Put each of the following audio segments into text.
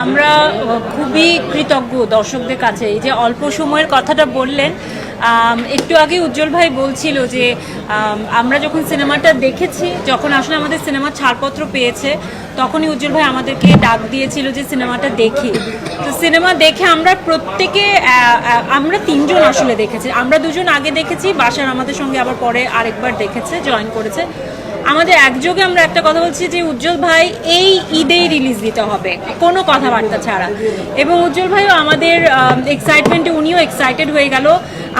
আমরা খুবই কৃতজ্ঞ দর্শকদের কাছে। এই যে অল্প সময়ের কথাটা বললেন, একটু আগে উজ্জ্বল ভাই বলছিল যে আমরা যখন সিনেমাটা দেখেছি, যখন আসলে আমাদের সিনেমা ছাড়পত্র পেয়েছে, তখনই উজ্জ্বল ভাই আমাদেরকে ডাক দিয়েছিল যে সিনেমাটা দেখি। তো সিনেমা দেখে আমরা প্রত্যেকে, আমরা তিনজন আসলে দেখেছি। আমরা দুজন আগে দেখেছি, বাসার আমাদের সঙ্গে আবার পরে আরেকবার দেখেছে, জয়েন করেছে। আমাদের একযোগে আমরা একটা কথা বলছি যে উজ্জ্বল ভাই এই ঈদেই রিলিজ দিতে হবে, কোনো কথাবার্তা ছাড়া। এবং উজ্জ্বল ভাইও আমাদের এক্সাইটমেন্টে উনিও এক্সাইটেড হয়ে গেল।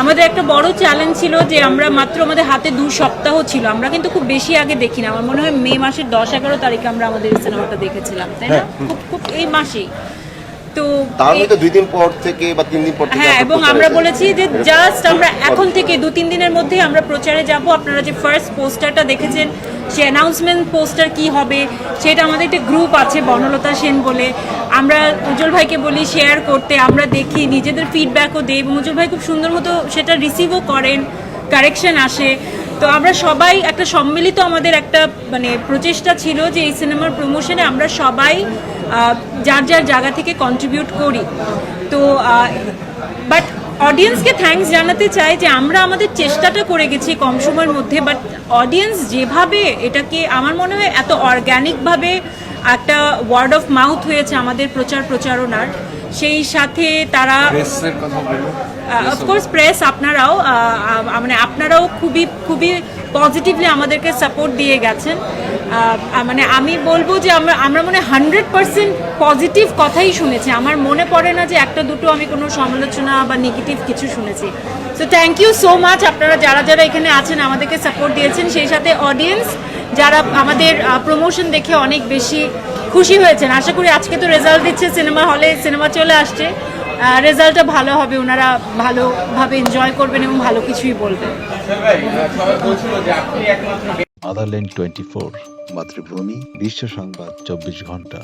আমাদের একটা বড় চ্যালেঞ্জ ছিল যে আমরা মাত্র, আমাদের হাতে 2 সপ্তাহ ছিল, আমরা কিন্তু খুব বেশি আগে দেখি না। আমার মনে হয় মে মাসের 10-11 তারিখে আমরা আমাদের এই সিনেমাটা দেখেছিলাম, তাই না? খুব এই মাসেই। তো তার মধ্যে 2 দিন পর থেকে বা 3 দিন পর থেকে, হ্যাঁ, এবং আমরা বলেছি যে জাস্ট আমরা এখন থেকে 2-3 দিনের মধ্যে আমরা প্রচারে যাব। আপনারা যে ফার্স্ট পোস্টারটা দেখেছেন, সে অ্যানাউন্সমেন্ট পোস্টার কি হবে সেটা, আমাদের একটা গ্রুপ আছে বনলতা সেন বলে, আমরা উজ্জ্বল ভাইকে বলি শেয়ার করতে, আমরা দেখি, নিজেদের ফিডব্যাকও দিই এবং উজ্জ্বল ভাই খুব সুন্দর মতো সেটা রিসিভও করেন, কারেকশন আসে। তো আমরা সবাই একটা সম্মিলিত, আমাদের একটা মানে প্রচেষ্টা ছিল যে এই সিনেমার প্রমোশনে আমরা সবাই যার যার জায়গা থেকে কন্ট্রিবিউট করি। তো বাট অডিয়েন্সকে থ্যাঙ্কস জানাতে চাই যে আমরা আমাদের চেষ্টাটা করে গেছি কম সময়ের মধ্যে, বাট অডিয়েন্স যেভাবে এটাকে, আমার মনে হয় এত অর্গ্যানিকভাবে একটা ওয়ার্ড অফ মাউথ হয়েছে আমাদের প্রচারণার, সেই সাথে তারা অফকোর্স প্রেস, আপনারাও মানে আপনারাও খুবই খুবই পজিটিভলি আমাদেরকে সাপোর্ট দিয়ে গেছেন। মানে আমি বলবো যে আমরা মনে 100% পজিটিভ কথাই শুনেছি। আমার মনে পড়ে না যে একটা দুটো আমি কোনো সমালোচনা বা নেগেটিভ কিছু শুনেছি। So thank you so much, আপনারা যারা যারা এখানে আছেন আমাদেরকে সাপোর্ট দিয়েছেন, সেই সাথে অডিয়েন্স যারা আমাদের প্রমোশন দেখে অনেক বেশি খুশি হয়েছেন। আশা করি আজকে তো রেজাল্ট দিচ্ছে, সিনেমা হলে সিনেমা চলে আসছে, রেজাল্টটা ভালো হবে, ওনারা ভালোভাবে এনজয় করবেন এবং ভালো কিছুই বলবেন। আদারল্যান্ড 24 মাতৃভূমি, বিশ্ব সংবাদ 24 ঘন্টা।